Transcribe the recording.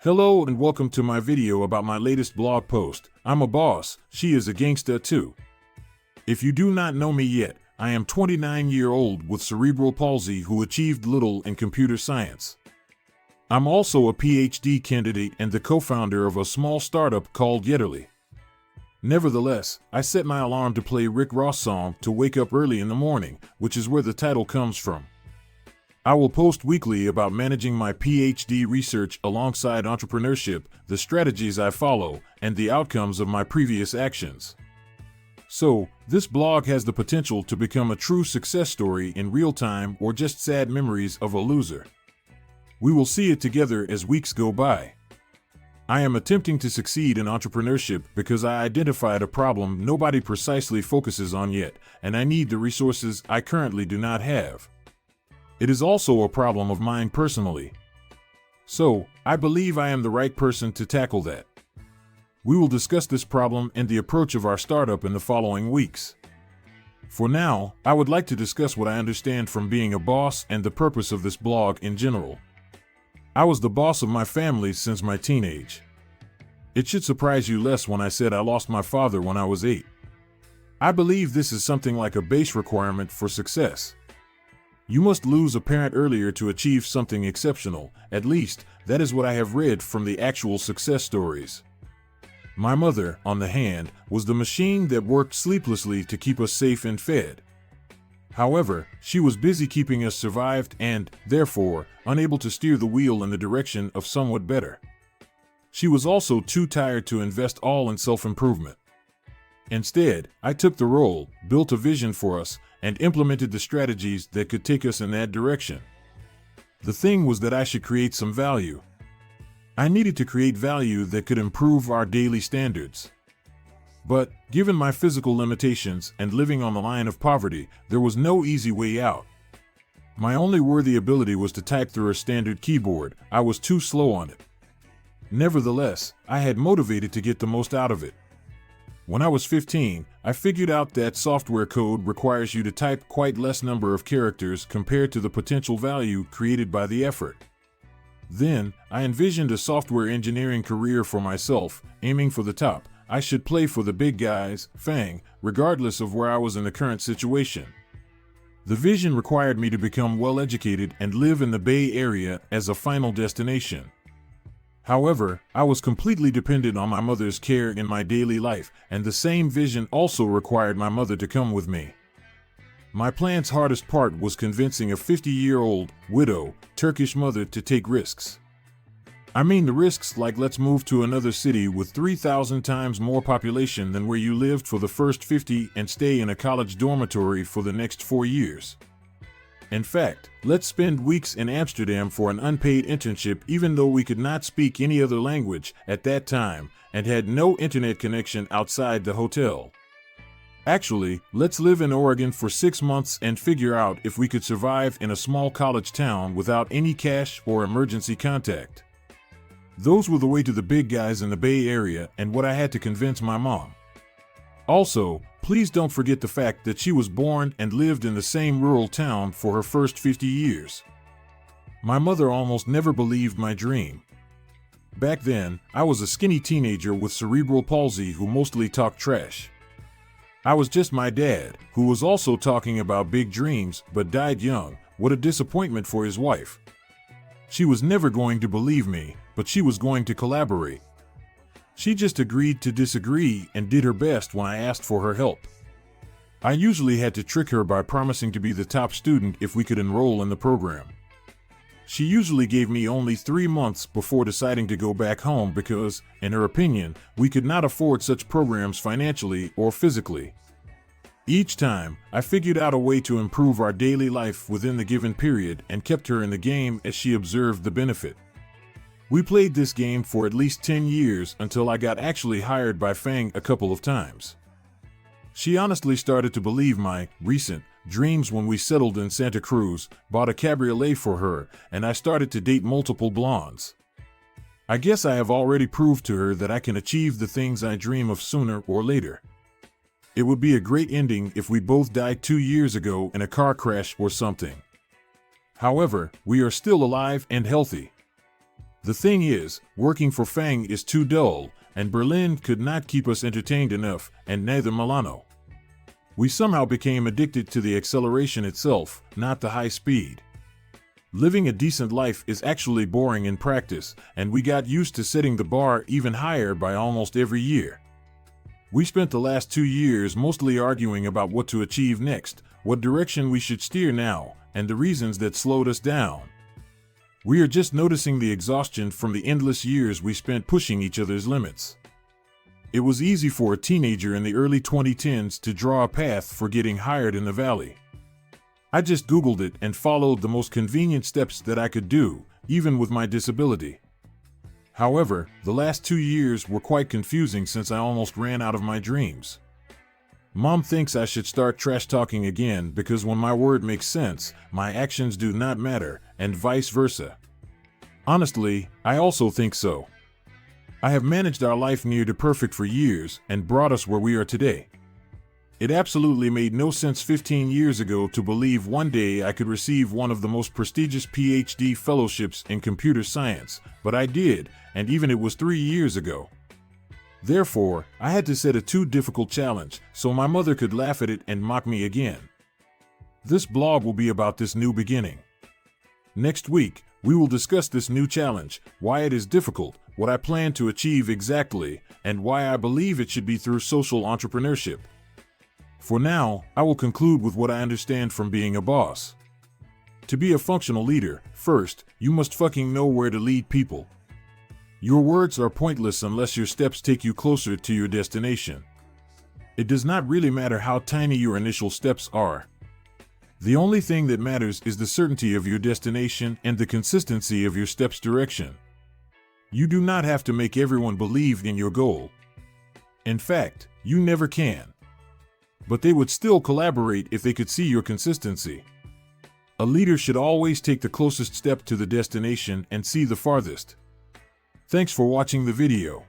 Hello and welcome to my video about my latest blog post. I'm a boss, she is a gangsta too. If you do not know me yet, I am 29-year-old with cerebral palsy who achieved little in computer science. I'm also a PhD candidate and the co-founder of a small startup called Yetterly. Nevertheless, I set my alarm to play Rick Ross song to wake up early in the morning, which is where the title comes from. I will post weekly about managing my PhD research alongside entrepreneurship, the strategies I follow, and the outcomes of my previous actions. So, this blog has the potential to become a true success story in real time or just sad memories of a loser. We will see it together as weeks go by. I am attempting to succeed in entrepreneurship because I identified a problem nobody precisely focuses on yet, and I need the resources I currently do not have. It is also a problem of mine personally. So, I believe I am the right person to tackle that. We will discuss this problem and the approach of our startup in the following weeks. For now, I would like to discuss what I understand from being a boss and the purpose of this blog in general. I was the boss of my family since my teenage. It should surprise you less when I said I lost my father when I was 8. I believe this is something like a base requirement for success. You must lose a parent earlier to achieve something exceptional, at least, that is what I have read from the actual success stories. My mother, on the hand, was the machine that worked sleeplessly to keep us safe and fed. However, she was busy keeping us survived and, therefore, unable to steer the wheel in the direction of somewhat better. She was also too tired to invest all in self-improvement. Instead, I took the role, built a vision for us, and implemented the strategies that could take us in that direction. The thing was that I should create some value. I needed to create value that could improve our daily standards. But, given my physical limitations and living on the line of poverty, there was no easy way out. My only worthy ability was to type through a standard keyboard. I was too slow on it. Nevertheless, I had motivated to get the most out of it. When I was 15, I figured out that software code requires you to type quite less number of characters compared to the potential value created by the effort. Then, I envisioned a software engineering career for myself, aiming for the top. I should play for the big guys, FANG, regardless of where I was in the current situation. The vision required me to become well-educated and live in the Bay Area as a final destination. However, I was completely dependent on my mother's care in my daily life, and the same vision also required my mother to come with me. My plan's hardest part was convincing a 50-year-old, widow, Turkish mother to take risks. I mean the risks like let's move to another city with 3,000 times more population than where you lived for the first 50 and stay in a college dormitory for the next 4 years. In fact, let's spend weeks in Amsterdam for an unpaid internship even though we could not speak any other language at that time and had no internet connection outside the hotel. Actually, let's live in Oregon for 6 months and figure out if we could survive in a small college town without any cash or emergency contact. Those were the way to the big guys in the Bay Area and what I had to convince my mom. Also, please don't forget the fact that she was born and lived in the same rural town for her first 50 years. My mother almost never believed my dream. Back then, I was a skinny teenager with cerebral palsy who mostly talked trash. I was just my dad, who was also talking about big dreams but died young. What a disappointment for his wife. She was never going to believe me, but she was going to collaborate. She just agreed to disagree and did her best when I asked for her help. I usually had to trick her by promising to be the top student if we could enroll in the program. She usually gave me only 3 months before deciding to go back home because, in her opinion, we could not afford such programs financially or physically. Each time, I figured out a way to improve our daily life within the given period and kept her in the game as she observed the benefit. We played this game for at least 10 years until I got actually hired by FANG a couple of times. She honestly started to believe my recent dreams when we settled in Santa Cruz, bought a cabriolet for her, and I started to date multiple blondes. I guess I have already proved to her that I can achieve the things I dream of sooner or later. It would be a great ending if we both died 2 years ago in a car crash or something. However, we are still alive and healthy. The thing is, working for Fang is too dull, and Berlin could not keep us entertained enough, and neither Milano. We somehow became addicted to the acceleration itself, not the high speed. Living a decent life is actually boring in practice, and we got used to setting the bar even higher by almost every year. We spent the last 2 years mostly arguing about what to achieve next, what direction we should steer now, and the reasons that slowed us down. We are just noticing the exhaustion from the endless years we spent pushing each other's limits. It was easy for a teenager in the early 2010s to draw a path for getting hired in the valley. I just Googled it and followed the most convenient steps that I could do, even with my disability. However, the last 2 years were quite confusing since I almost ran out of my dreams. Mom thinks I should start trash talking again because when my word makes sense, my actions do not matter, and vice versa. Honestly, I also think so. I have managed our life near to perfect for years and brought us where we are today. It absolutely made no sense 15 years ago to believe one day I could receive one of the most prestigious PhD fellowships in computer science, but I did, and even it was 3 years ago. Therefore, I had to set a too difficult challenge so my mother could laugh at it and mock me again. This blog will be about this new beginning. Next week, we will discuss this new challenge, why it is difficult, what I plan to achieve exactly, and why I believe it should be through social entrepreneurship. For now, I will conclude with what I understand from being a boss. To be a functional leader, first, you must fucking know where to lead people. Your words are pointless unless your steps take you closer to your destination. It does not really matter how tiny your initial steps are. The only thing that matters is the certainty of your destination and the consistency of your steps' direction. You do not have to make everyone believe in your goal. In fact, you never can. But they would still collaborate if they could see your consistency. A leader should always take the closest step to the destination and see the farthest. Thanks for watching the video.